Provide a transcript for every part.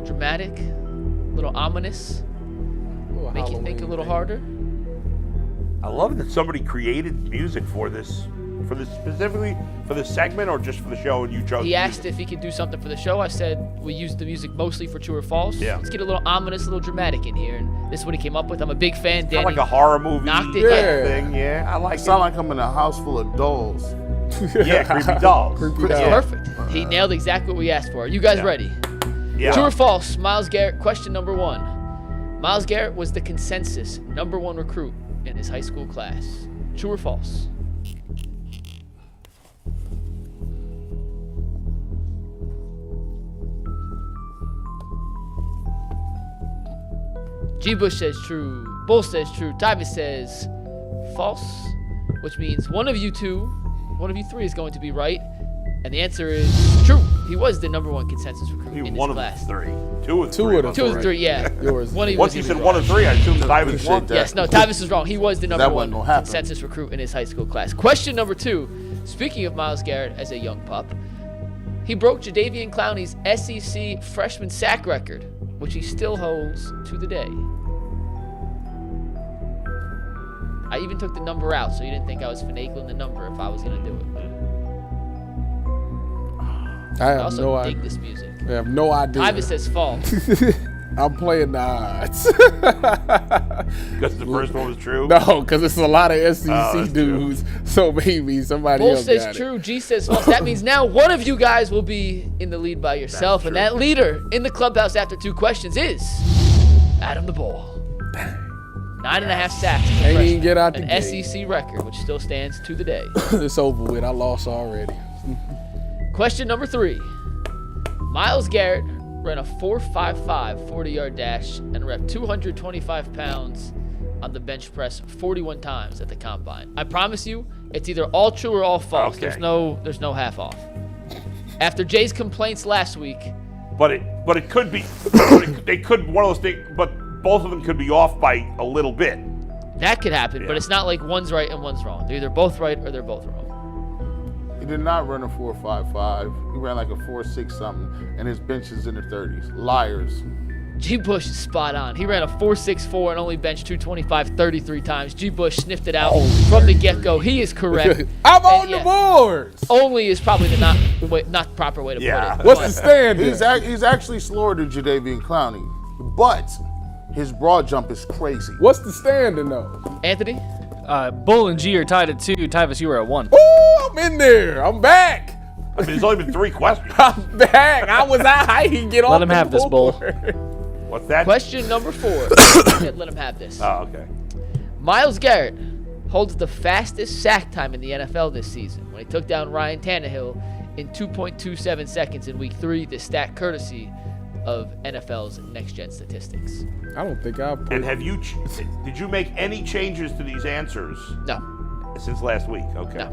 dramatic, a little ominous, make you think a little harder. I love that somebody created music for this specifically for this segment or just for the show, and you chose. He asked if he could do something for the show. I said we use the music mostly for true or false. Yeah. Let's get a little ominous, a little dramatic in here, and this is what he came up with. I'm a big fan. Danny, Kind of like a horror movie knocked it thing. Yeah, I like it. Sound like I'm in a house full of dolls. Yeah, creepy dolls. It's perfect. He nailed exactly what we asked for. Are you guys ready? Yeah. True or false? Myles Garrett. Question number 1. Myles Garrett was the consensus #1 recruit in his high school class. True or false? G. Bush says true. Bull says true. Tyvis says false, which means one of you three is going to be right. And the answer is true. He was the #1 consensus recruit in his class. One of the 3. Two of the 3, yeah. Yours. Once you said 1 of 3, I assumed Tyvis won. Yes, no, Tyvis is wrong. He was the #1 gonna happen. consensus recruit in his high school class. Question number 2. Speaking of Myles Garrett as a young pup, he broke Jadeveon Clowney's SEC freshman sack record, which he still holds to the day. I even took the number out, so you didn't think I was finagling the number if I was going to do it. I have also no dig idea. this music. I have no idea. Tyvis says false. I'm playing the odds. Because the first one was true? No, because it's a lot of SEC that's dudes. So maybe somebody Bull else says got true. G says false. That means now one of you guys will be in the lead by yourself. And that leader in the clubhouse after 2 questions is Adam the Bull. 9.5 sacks. Ain't even get out the an gate. SEC record, which still stands to the day. It's over with. I lost already. Question number 3. Myles Garrett ran a 4.55 40-yard dash and repped 225 pounds on the bench press 41 times at the combine. I promise you, it's either all true or all false. Okay. There's no half off. After Jay's complaints last week, But it could be. They could one of those things. But both of them could be off by a little bit. that could happen, Yeah. but it's not like one's right and one's wrong. They're either both right or they're both wrong. He did not run a 4.55. He ran like a 4.6 something, and his bench is in the 30s. Liars. G. Bush is spot on. He ran a 4.64 and only benched 225 33 times. G. Bush sniffed it out from the get-go. He is correct. I'm on the boards. Only is probably the not proper way to put it. What's the standard? He's actually slower than Jadeveon Clowney, but his broad jump is crazy. What's the standard though? Anthony? Bull and G are tied at 2. Tyvis, you were at 1. Ooh, I'm in there. I'm back. I mean, there's only been 3 questions. I'm back. I was out. I didn't get off. Let him have this, Bull. What's that? Question number 4. Let him have this. Oh, okay. Myles Garrett holds the fastest sack time in the NFL this season when he took down Ryan Tannehill in 2.27 seconds in Week 3. This stat courtesy of NFL's Next Gen Statistics. I don't think I. And did you make any changes to these answers? No. Since last week? Okay. No.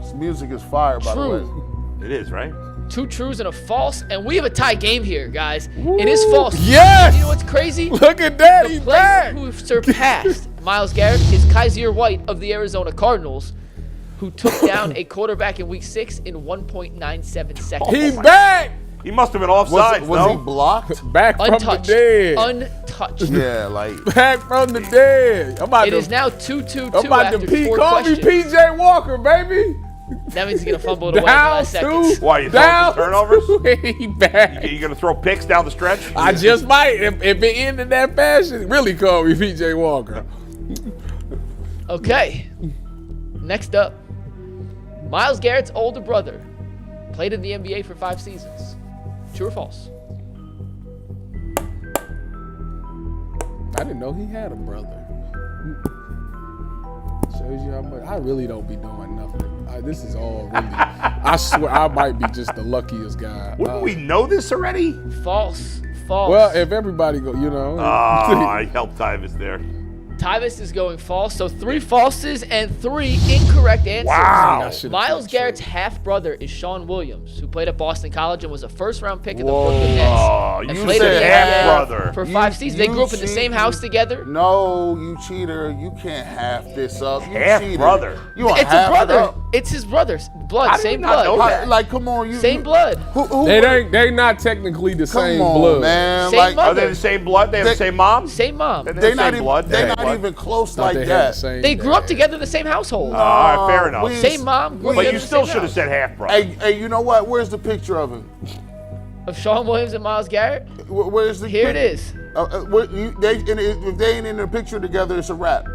This music is fire, by the way. It is, right? 2 trues and a false, and we have a tie game here, guys. It is false. Yes! You know what's crazy? Look at that. The He's player back. who surpassed Myles Garrett is Kaiser White of the Arizona Cardinals, who took down a quarterback in Week 6 in 1.97 seconds. He's back. He must have been offside. Was he blocked? Back from Untouched. the dead. Untouched. Yeah, like. Back from the dead. It is now 2-2-2 I'm about after to 4 call me questions. PJ Walker, baby. That means he's going to fumble it away in the Down last seconds. Why, you throwing some turnovers? He back. You gonna throw picks down the stretch? I just might. If it ended that fashion, really call me PJ Walker. Okay. Next up, Myles Garrett's older brother played in the NBA for 5 seasons. True or false? I didn't know he had a brother. Shows you how much. I really don't be doing nothing. This is all really. I swear I might be just the luckiest guy. Wouldn't we know this already? False. False. Well, if everybody go, you know. I helped Tyvis there. Tyvis is going false, so 3 falses and 3 incorrect answers. Wow. Myles Garrett's half-brother is Sean Williams, who played at Boston College and was a first-round pick of the Brooklyn Nets. Oh, And you played in said the half-brother. NBA for 5 seasons. They You grew up in the same house together. No, you cheater. You can't half this up. You Half cheated. brother. You It's a brother. It's his brother's blood, I did same not know blood. that. Like, come on, Same blood. They not technically the same Come on, blood. man. Same Like, mother. Are they the same blood? They have the same mom? Same mom. Then they're the not same even. blood. They're Same not blood. even close Thought like they had the that. same They grew up dad. together in the same household. All right, fair enough. we- Same mom. Grew up But together you in the still same should have house. said half brother. Hey, you know what? Where's the picture of him? Of Sean Williams and Myles Garrett. Where's the? Here it is. If they ain't in the picture together, it's a wrap.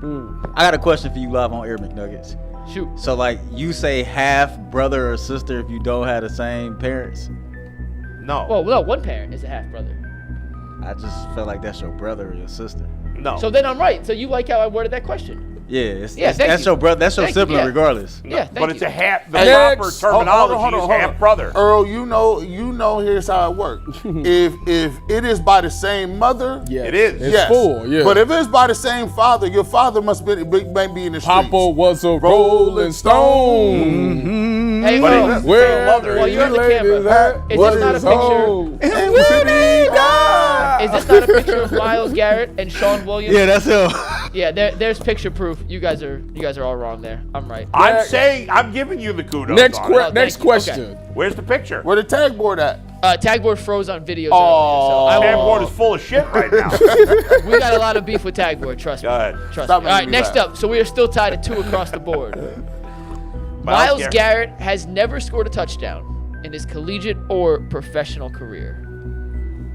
I got a question for you live on Air McNuggets. Shoot. So, like, you say half brother or sister if you don't have the same parents? No. Well, no, one parent is a half brother. I just feel like that's your brother or your sister. no. So then I'm right. So you like how I worded that question? Yeah, Yeah, thank that's you. your brother. That's your Thank you, sibling, yeah. regardless. Yeah, thank but you. it's a half. The Next. proper terminology is half brother. Earl, you know. Here's how it works. if it is by the same mother, Yes. It is. It's yes. full, yeah. But if it's by the same father, your father must be in the streets. Papa was a rolling stone. Hey, But Earl, it's Where mother. Well, you're on the he laid camera. his hat Is was this not a his picture? home. And when he died. is this not a picture of Myles Garrett and Sean Williams? Yeah, that's him. Yeah, there's picture proof. You guys are all wrong there. I'm right. I'm saying, I'm giving you the kudos. Next, on it. thank next you. question. Okay. Where's the picture? Where the tag board at? Tag board froze on videos Oh. earlier, so Tag board is full of shit right now. we got a lot of beef with tag board. Trust me. Go ahead. Trust Stop me. All right, making me next laugh. up. So we are still tied at 2 across the board. Myles Garrett has never scored a touchdown in his collegiate or professional career.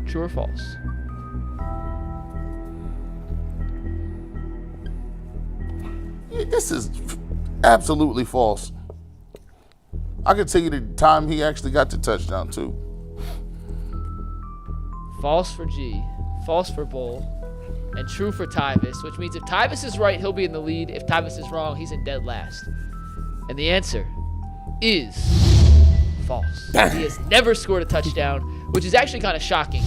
True or false? This is absolutely false. I can tell you the time he actually got the touchdown too. False for G, false for Bull, and true for Tyvis, which means if Tyvis is right, he'll be in the lead. If Tyvis is wrong, he's in dead last. And the answer is false. He has never scored a touchdown, which is actually kind of shocking.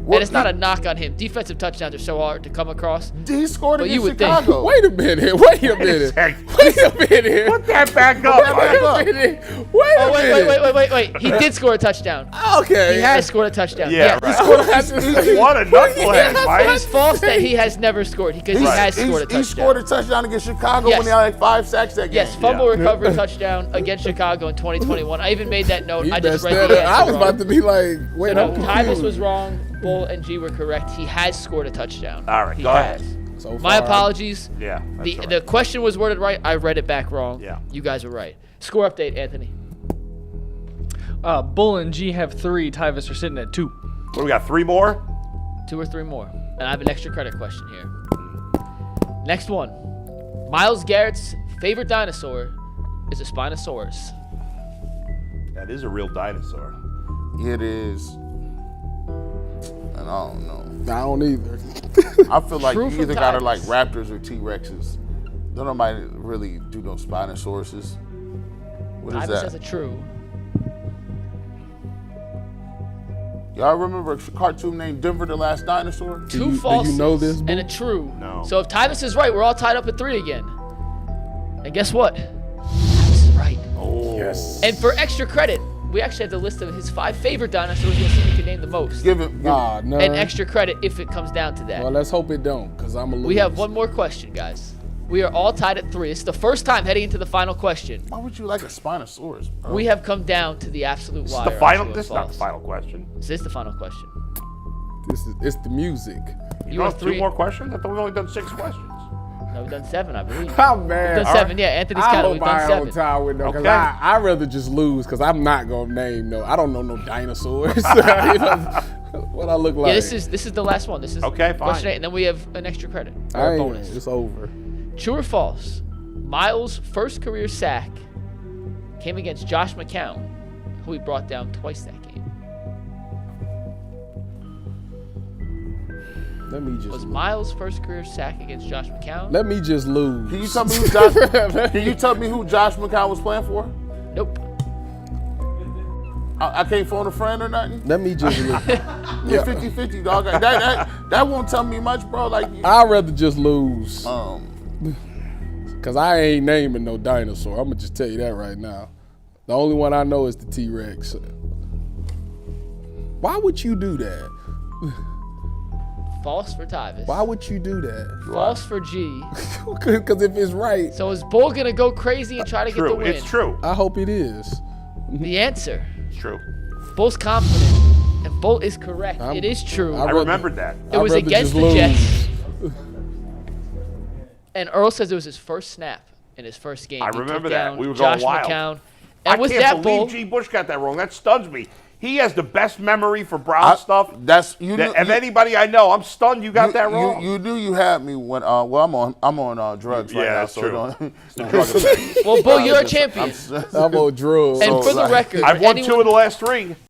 And it's not a knock on him. Defensive touchdowns are so hard to come across. He scored But you against would think- Chicago. Wait a minute. Wait a minute. Wait a minute. Put that back up. Put that back Mike. up. Wait a minute. Oh, wait. He did score a touchdown. Okay. He has scored a touchdown. Yeah, Yes. right. What a knucklehead, Mike. It's false that he has never scored because he has scored a touchdown. He scored a touchdown against Chicago Yes. when he had like 5 sacks that game. Yes, fumble Yeah. recovery touchdown against Chicago in 2021. I even made that note. He I just messed read that the up. answer I was wrong. about to be like, wait, No, I'm Tyvis confused. was wrong. Bull and G were correct. He has scored a touchdown. All right, he go ahead. has. So My far, apologies. Yeah. that's The all right. the question was worded right. I read it back wrong. Yeah. You guys were right. Score update, Anthony. Bull and G have 3. Tyvis are sitting at 2. What do we got? 3 more? 2 or 3 more. And I have an extra credit question here. Next one. Myles Garrett's favorite dinosaur is a Spinosaurus. That is a real dinosaur. It is. And I don't know. I don't either. I feel like True you from either gotta Tyvis. like Raptors or T-Rexes. Don't nobody really do no Spinosauruses. What is Tyvis that? has a true. Y'all remember a cartoon named Denver the Last Dinosaur? Two you- do you falses know this, and a true. No. So if Tyvis is right, we're all tied up at 3 again. And guess what? Tyvis is right. Oh. Yes. And for extra credit, we actually have the list of his 5 favorite dinosaurs. We'll see if we can name the most. Give it. Nah, no. And extra credit if it comes down to that. Well, let's hope it don't, because I'm a loser. We have one more question, guys. We are all tied at 3. This is the first time heading into the final question. Why would you like a Spinosaurus, bro? We have come down to the absolute This wire. is the on final. true and This is not the false. final question. This is the final question. It's the music. You are have 2 3. more questions? I thought we've only done 6 questions. No, we've done 7, I believe. I'm mad. We've done 7, yeah. Anthony's I counted. hope We've I done ain't 7. on time with no, because Okay. I'd rather just lose, because I'm not going to name no. I don't know no dinosaurs. You know, what I look like. Yeah, this is the last one. This is Okay, fine. question 8, and then we have an extra credit I or a ain't- bonus. It's over. True or false? Myles' first career sack came against Josh McCown, who he brought down twice that game. Let me just. Was Myles' first career sack against Josh McCown? Let me just lose. Can you tell me who Josh? Can you tell me who Josh McCown was playing for? Nope. I can't phone a friend or nothing. Let me just lose. Yeah, 50-50, dog. That won't tell me much, bro. Like, I'd rather just lose, um, because I ain't naming no dinosaur. I'm going to just tell you that right now. The only one I know is the T-Rex. Why would you do that? false for Tyvis. Why would you do that? False for G. Because if it's right, So is Bull going to go crazy and try to get the True. win? It's true. I hope it is. The answer. It's true. Bull's confident. And Bull is correct. It is true. I remembered that. It was I'd rather against just the lose. Jets. And Earl says it was his first snap in his first game. I He took remember that. down We were going Josh wild. McCown. I And with can't that, believe Bull, G. Bush got that wrong. That stuns me. He has the best memory for Brown stuff. That's you. That, of anybody I know, I'm stunned you got that wrong. You knew you had me when. Well, I'm on drugs right Yeah, now. that's So true. don't- It's the drug effect. well, Bull, you're a champion. I'm on drugs. And for the record, I've won anyone- 2 of the last 3.